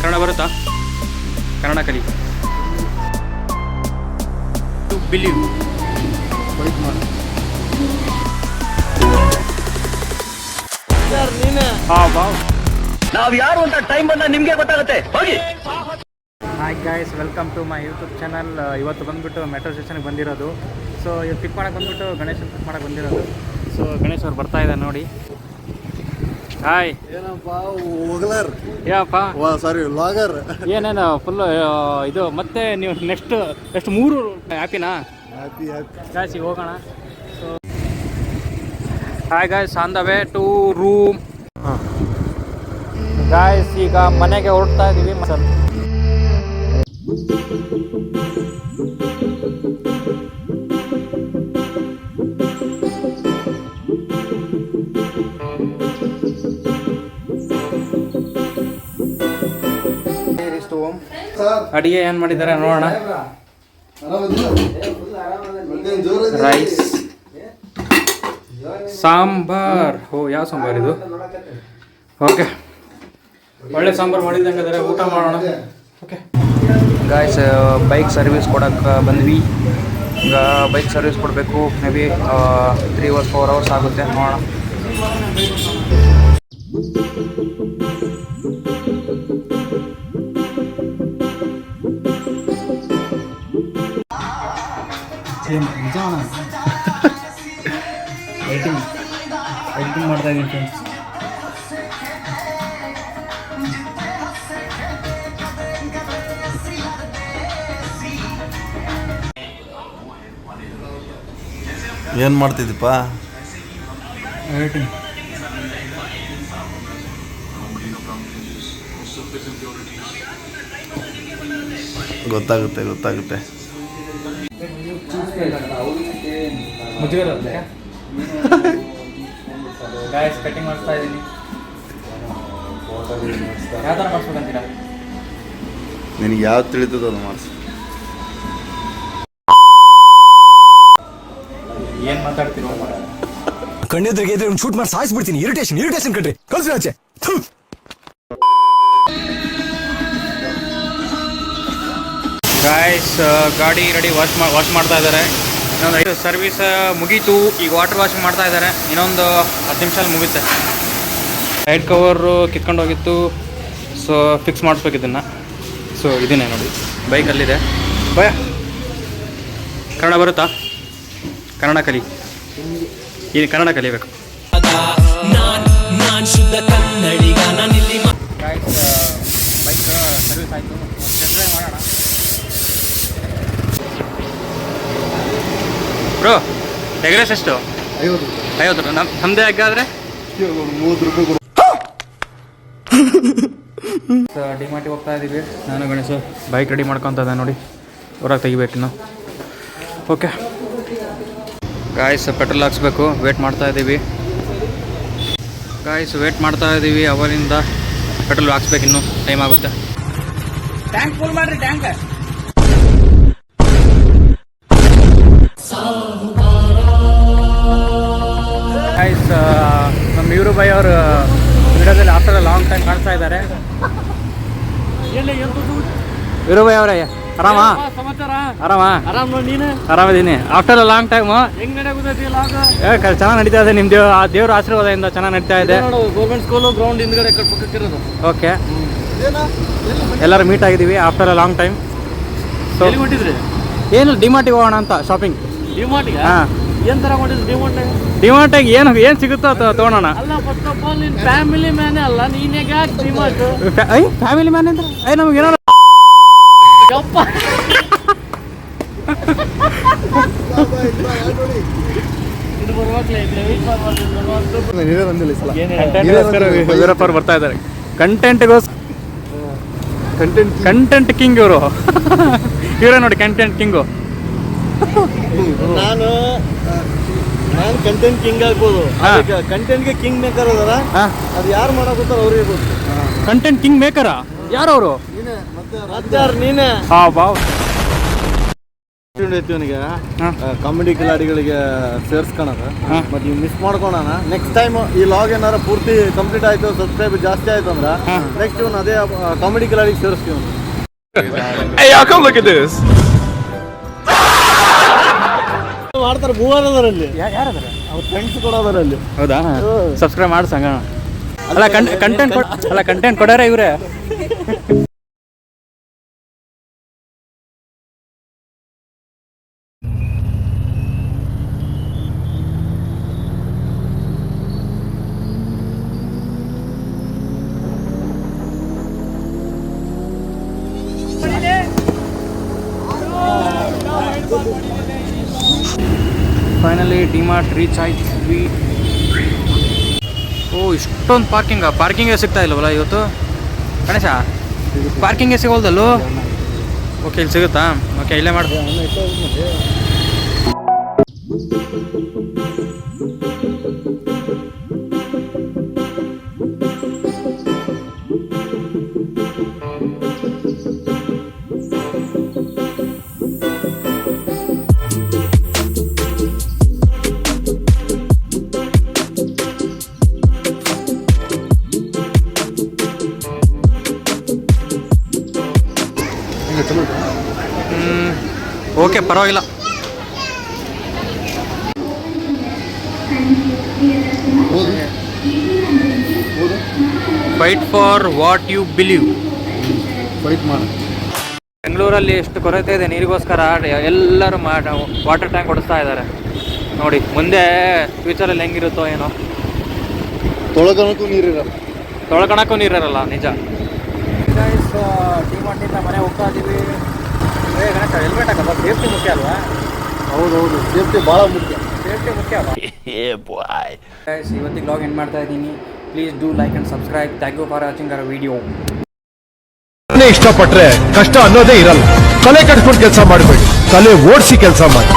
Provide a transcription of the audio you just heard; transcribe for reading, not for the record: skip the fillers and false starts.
ಕನ್ನಡ ಬರುತ್ತಾ? ಕನ್ನಡ ಕಲಿ. To believe. ನಾವು ಯಾರು ಅಂತ ಟೈಮ್ ಬಂದ ನಿಮಗೆ ಗೊತ್ತಾಗುತ್ತೆ ಹೋಗಿ. Hi guys, welcome to my YouTube channel. ಇವತ್ತು ಬಂದುಬಿಟ್ಟು ಮೆಟ್ರೋ ಸ್ಟೇಷನ್ಗೆ ಬಂದಿರೋದು. ಸೊ ಇವತ್ತು ಪಿಕ್ ಮಾಡೋಕ್ಕೆ ಬಂದುಬಿಟ್ಟು ಗಣೇಶ್ ಪಿಕ್ ಮಾಡೋಕ್ಕೆ ಬಂದಿರೋದು. ಸೊ ಗಣೇಶ್ ಅವ್ರು ಬರ್ತಾ ಇದ್ದಾರೆ ನೋಡಿ. ಹಾಯ್. ಏನಪ್ಪ ಹೋಗ್ಲರ್ ಏನಪ್ಪ ಸಾರಿ ಲಾಗರ್ ಏನೇನು ಫುಲ್ಲು ಇದು ಮತ್ತೆ ನೀವು ನೆಕ್ಸ್ಟ್ 3 ಹ್ಯಾಪಿನಾ? ಹ್ಯಾಪಿ ಗಾಯ್ಸ್ ಈಗ ಹೋಗೋಣ. So hi guys, on the way to room. Guys ಈಗ ಮನೆಗೆ ಹೊರಡ್ತಾ ಇದ್ದೀವಿ. ಅಡಿಗೆ ಏನು ಮಾಡಿದ್ದಾರೆ ನೋಡೋಣ. ರೈಸ್, ಸಾಂಬಾರ್. ಯಾವ ಸಾಂಬಾರ್ ಇದು? ಓಕೆ, ಒಳ್ಳೆ ಸಾಂಬಾರು ಮಾಡಿದ್ದಂಗೆ ಊಟ ಮಾಡೋಣ. ಓಕೆ ಗಾಯ್ಸ್, ಬೈಕ್ ಸರ್ವಿಸ್ ಕೊಡೋಕ್ಕೆ ಬಂದ್ವಿ. ಈಗ ಬೈಕ್ ಸರ್ವಿಸ್ ಕೊಡಬೇಕು. ಮೇ ಬಿ 3 hours 4 hours ಆಗುತ್ತೆ. ನೋಡೋಣ. ಎಡಿಟಿಂಗ್ ಮಾಡ್ತಾ ಇದ್ದೀನಿ ಫ್ರೆಂಡ್ಸ್. ಏನು ಮಾಡ್ತಿದ್ದೀಪ್ಪ? ಎಡಿಟಿಂಗ್. ಗೊತ್ತಾಗುತ್ತೆ ಮುಜುಗರ ಗಾಯ್ಸ್, ಕಟಿಂಗ್ ಮಾಡಿಸ್ತಾ ಇದ್ದೀನಿ. ಯಾವ ಥರ ಮಾಡಿಸ್ಬೇಕಂತೀರಾ? ನಿನಗೆ ಯಾವ್ದು ತಿಳಿತದ ಅದು ಮಾಡಿಸು. ಏನು ಮಾತಾಡ್ತೀರೋ? ಕಣ್ಣೆದ್ರಿಗೆ ಇದ್ರೆ ಶೂಟ್ ಮಾಡಿ ಸಾಯಿಸ್ಬಿಡ್ತೀನಿ. ಇರಿಟೇಷನ್ ಕಣ್ರಿ, ಕಳ್ಸಿ ಆಚೆ. ಗಾಯ್ಸ್, ಗಾಡಿ ರೆಡಿ ವಾಶ್ ಮಾಡ್ತಾ ಇದ್ದಾರೆ. ಇನ್ನೊಂದು 5 ಸರ್ವಿಸ್ ಮುಗೀತು. ಈಗ ವಾಟರ್ ವಾಶಿಂಗ್ ಮಾಡ್ತಾ ಇದ್ದಾರೆ. ಇನ್ನೊಂದು 10 ನಿಮಿಷದಲ್ಲಿ ಮುಗುತ್ತೆ. ಸೈಡ್ ಕವರು ಕಿತ್ಕೊಂಡು ಹೋಗಿತ್ತು. ಸೊ ಫಿಕ್ಸ್ ಮಾಡಿಸ್ಬೇಕು ಇದನ್ನು. ಸೊ ಇದನ್ನೇ ನೋಡಿ, ಬೈಕಲ್ಲಿದೆ. ಭಯ ಕನ್ನಡ ಬರುತ್ತಾ? ಕನ್ನಡ ಕಲಿ. ಈ ಕನ್ನಡ ಕಲಿಬೇಕು. ಗಾಯ್ಸ್, ಬೈಕ್ ಸರ್ವಿಸ್ ಆಯಿತು. ಟೆಸ್ಟ್ ಡ್ರೈವ್ ಮಾಡೋಣ. ಬ್ರೋ, ಎಗ್ರೆಸ್ ಎಷ್ಟು? 50 ರೂಪಾಯಿ. ನಮ್ಮದೇ ಎಗ್ಗಾದರೆ 30 ರೂಪಾಯಿ ಕೊಡು. ಡಿಮಾರ್ಟಿಗೆ ಹೋಗ್ತಾ ಇದ್ದೀವಿ. ನಾನು ಗಣೇಶು ಬೈಕ್ ರೆಡಿ ಮಾಡ್ಕೊತ ಇದ್ದೆ ನೋಡಿ. ಹೊರಗೆ ತೆಗಿಬೇಕಿನ್ನು. ಓಕೆ ಗಾಯ್ಸ್, ಪೆಟ್ರೋಲ್ ಹಾಕ್ಸ್ಬೇಕು. ವೇಟ್ ಮಾಡ್ತಾ ಇದ್ದೀವಿ ಗಾಯ್ಸ್, ಅವರಿಂದ ಪೆಟ್ರೋಲ್ ಹಾಕ್ಸ್ಬೇಕಿನ್ನು. ಟೈಮ್ ಆಗುತ್ತೆ. ಟ್ಯಾಂಕ್ ಫುಲ್ ಮಾಡಿರಿ. ಟ್ಯಾಂಕ್ ಗಾಯ್ಸ್, ನಮ್ಮ ಇವರು ಬೈ ಅವರು ವಿಡಿಯೋದಲ್ಲಿ ಆಫ್ಟರ್ ಲಾಂಗ್ ಟೈಮ್ ಕಾಣಿಸ್ತಾ ಇದ್ದಾರೆ. ಇವರು ಬೈ ಅವರೇ, ಆರಾಮಾ? ಆರಾಮದೀನಿ. ಆಫ್ಟರ್ ಲಾಂಗ್ ಟೈಮು ಚೆನ್ನಾಗಿ ನಡೀತಾ ಇದೆ. ನಿಮ್ಮ ದೇವ್ರ ಆಶೀರ್ವಾದದಿಂದ ಚೆನ್ನಾಗಿ ನಡೀತಾ ಇದೆ. ಗೌರ್ಮೆಂಟ್ ಸ್ಕೂಲ್ ಗ್ರೌಂಡ್ ಹಿಂದ್ಗಡೆ ಪಕ್ಕಕ್ಕಿರೋದು. ಓಕೆ, ಎಲ್ಲರೂ ಮೀಟ್ ಆಗಿದ್ದೀವಿ ಆಫ್ಟರ್ ಲಾಂಗ್ ಟೈಮ್. ಸೊ ಏನು ಡಿಮಾರ್ಟಿಗೆ ಹೋಗೋಣ ಅಂತ ಶಾಪಿಂಗ್. ಡಿಮಾರ್ಟಿಗೆ? ಹಾಂ. ಏನು ಥರ ಮಾಡಿದ್ರು ಡಿಮಾರ್ಟಿಗೆ? ಏನು ಸಿಗುತ್ತೋ ತೊಗೊಳೋಣ. ಅಲ್ಲ, ಫಸ್ಟ್ ಆಫ್ ಆಲ್ ನೀನು ಫ್ಯಾಮಿಲಿ ಮ್ಯಾನೇ ಅಲ್ಲ, ನೀನೇ ಯಾಕೆ ಡಿಮಾರ್ಟ್? ಫ್ಯಾಮಿಲಿ ಮ್ಯಾನ್ ಅಂದ್ರೆ ನಮ್ಗೆ ಏನೋ ಇದು ಬರುವಾಗಲೇ ವೀರಪ್ಪ ಬರ್ತಾ ಇದ್ದಾರೆ. ಕಂಟೆಂಟ್ ಕಿಂಗ್ ಇವರು. ಇವರೇ ನೋಡಿ ಕಂಟೆಂಟ್ ಕಿಂಗು. ನಾನು ಕಂಟೆಂಟ್ ಕಿಂಗ್ ಆಗ್ಬೋದು. ಕಂಟೆಂಟ್ಗೆ ಕಿಂಗ್ ಮೇಕರ್ ಅದಾರ. ಅದು ಯಾರು ಮಾಡಕತ್ತಾರ ಅವ್ರಿಗೆ ಗೊತ್ತು. ಕಂಟೆಂಟ್ ಕಿಂಗ್ ಮೇಕರಾ? ಯಾರು ಅವರು? ನೀನೇ. ಹಾ, ಬಾವ್. ಐತಿ ಇವನಿಗೆ ಹಾಂ. ಕಾಮಿಡಿ ಕಿಲಾಡಿಗಳಿಗೆ ಸೇರಿಸ್ಕೊಳೋದು. ಹಾಂ. ಮತ್ತೆ ಇವ್ ಮಿಸ್ ಮಾಡ್ಕೊಳೋಣ. ನೆಕ್ಸ್ಟ್ ಟೈಮ್ ಈ ಲಾಗ್ ಏನಾರ ಪೂರ್ತಿ ಕಂಪ್ಲೀಟ್ ಆಯ್ತು, ಸಬ್ಸ್ಕ್ರೈಬ್ ಜಾಸ್ತಿ ಆಯ್ತು ಅಂದ್ರೆ ಹಾಂ. ನೆಕ್ಸ್ಟ್ ಇವನು ಅದೇ ಕಾಮಿಡಿ ಕಿಲಾಡಿಗೆ ಸೇರಿಸ್ತೀವಿ. ಮಾಡ್ತಾರೆ ಮೂವರು ಅದರಲ್ಲಿ, ಯಾರದಾರ ಅವ್ರ ಫ್ರೆಂಡ್ಸ್ ಕೂಡ ಅದರಲ್ಲಿ. ಹೌದಾ ಸಬ್ಸ್ಕ್ರೈಬ್ ಮಾಡಿ ಸಂಗಣ. ಅಲ್ಲ ಕಂಟೆಂಟ್ ಕೊಡಾರ ಇವ್ರೆ. ಫೈನಲಿ ಡಿಮಾರ್ಟ್ ರೀಚ್ ಆಯ್ತು. ಓ ಇಷ್ಟೊಂದು ಪಾರ್ಕಿಂಗೇ ಸಿಗ್ತಾ ಇಲ್ಲವಲ್ಲ ಇವತ್ತು ಗಣೇಶ? ಪಾರ್ಕಿಂಗೇ ಸಿಗೋಲ್ದಲ್ಲೂ? ಓಕೆ ಇಲ್ಲಿ ಸಿಗುತ್ತಾ? ಓಕೆ ಇಲ್ಲೇ ಮಾಡಿ. ಓಕೆ ಪರವಾಗಿಲ್ಲ. Fight for what you believe. Fight ಮಾಡ. ಬೆಂಗಳೂರಲ್ಲಿ ಎಷ್ಟು ಕೊರತೆ ಇದೆ ನೀರಿಗೋಸ್ಕರ. ಎಲ್ಲರೂ ವಾಟರ್ ಟ್ಯಾಂಕ್ ಹೊಡಿಸ್ತಾ ಇದ್ದಾರೆ ನೋಡಿ. ಮುಂದೆ ಫ್ಯೂಚರಲ್ಲಿ ಹೆಂಗಿರುತ್ತೋ ಏನೋ. ತೊಳಗನಕ್ಕೂ ನೀರಿರಲ್ಲ, ತೊಳ್ಕೊಳಕ್ಕೂ ನೀರಿರಲ್ಲ ನಿಜ. ಡಿಮಾರ್ಟಿಂದ ಮನೆ ಹೋಗ್ತಾ ಇದ್ದೀವಿ. ಗಣೇಶ ಹೆಲ್ಮೆಟ್ ಹಾಕಲ್ಲ, ಸೇಫ್ಟಿ ಮುಖ್ಯ ಅಲ್ವಾ? ಹೌದೌದು, ಸೇಫ್ಟಿ ಭಾಳ ಮುಖ್ಯ. ಸೇಫ್ಟಿ ಮುಖ್ಯ ಅಲ್ವಾ? ಇವತ್ತಿಗೆ ಲಾಗ್ ಎಂಡ್ ಮಾಡ್ತಾ ಇದ್ದೀನಿ. Please do like and subscribe. Thank you for watching our video. ಇಷ್ಟಪಟ್ರೆ ಕಷ್ಟ ಅನ್ನೋದೇ ಇರಲ್ಲ. ತಲೆ ಕಟ್ಕೊಂಡು ಕೆಲಸ ಮಾಡಬೇಡಿ, ತಲೆ ಓಡಿಸಿ ಕೆಲಸ ಮಾಡಿ.